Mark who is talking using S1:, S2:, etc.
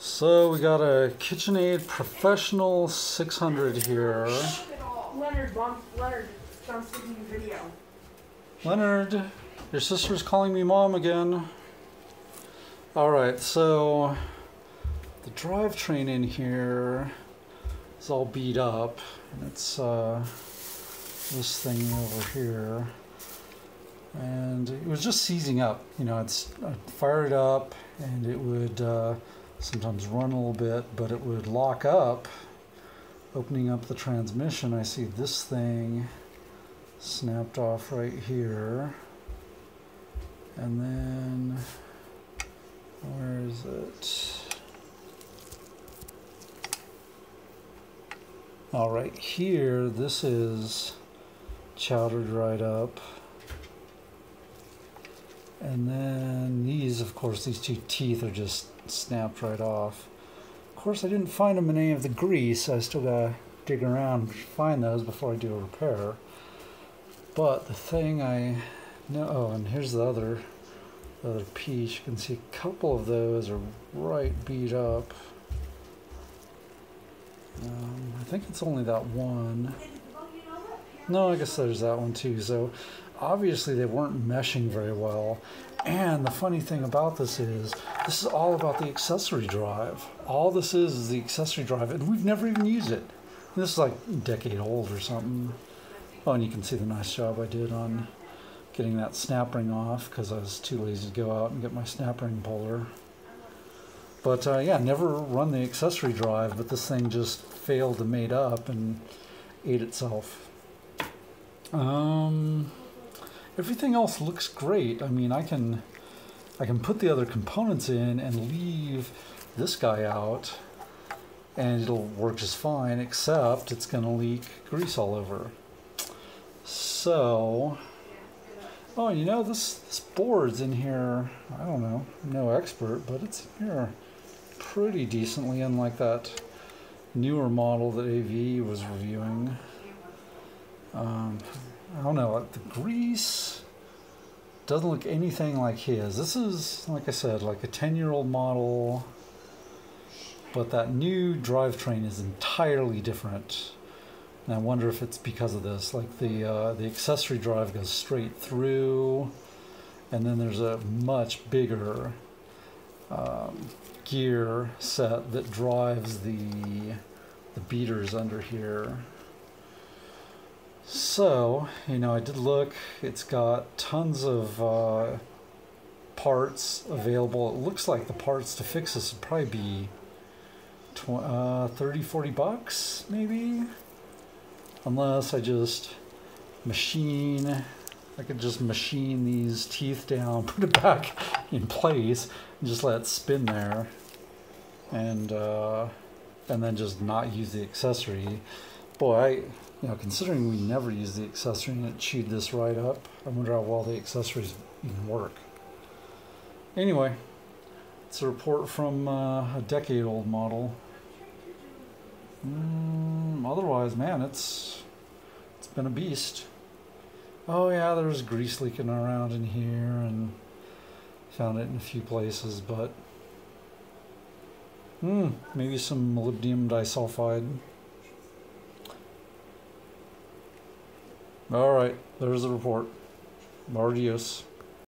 S1: So we got a KitchenAid Professional 600 here.
S2: Leonard, I'm speaking video.
S1: Leonard, your sister's calling me mom again. Alright, so the drivetrain in here is all beat up. And it's this thing over here. And it was just seizing up. You know, I'd fire it up and it would sometimes run a little bit, but it would lock up. Opening up the transmission, I see this thing snapped off right here. And then, where is it? All right, here, this is chowdered right up. And then these, of course, these two teeth are just snapped right off. Of course, I didn't find them in any of the grease. I still gotta dig around and find those before I do a repair. But the thing I know, oh, and here's the other piece. You can see a couple of those are right beat up. I think it's only that one. No, I guess there's that one too. So obviously they weren't meshing very well. And the funny thing about this is all about the accessory drive. All this is the accessory drive, and we've never even used it. This is like a decade old or something. Oh, and you can see the nice job I did on getting that snap ring off because I was too lazy to go out and get my snap ring puller. But yeah, never run the accessory drive, but this thing just failed to mate up and ate itself. Everything else looks great. I mean, I can put the other components in and leave this guy out and it'll work just fine, except it's going to leak grease all over. So, oh, you know, this board's in here, I don't know, I'm no expert, but it's in here pretty decently, unlike that newer model that AV was reviewing. I don't know, the grease doesn't look anything like his. This is, like I said, like a 10-year-old model, but that new drivetrain is entirely different. And I wonder if it's because of this. Like the accessory drive goes straight through, and then there's a much bigger gear set that drives the beaters under here. So, you know, I did look, it's got tons of parts available. It looks like the parts to fix this would probably be 30, 40 bucks, maybe? Unless I just I could just machine these teeth down, put it back in place, and just let it spin there. And then just not use the accessory. Boy, you know, considering we never used the accessory and it chewed this right up, I wonder how well the accessories even work. Anyway, it's a report from a decade-old model. Otherwise, man, it's been a beast. Oh yeah, there's grease leaking around in here, and found it in a few places, but maybe some molybdenum disulfide. All right, there's the report. Adios.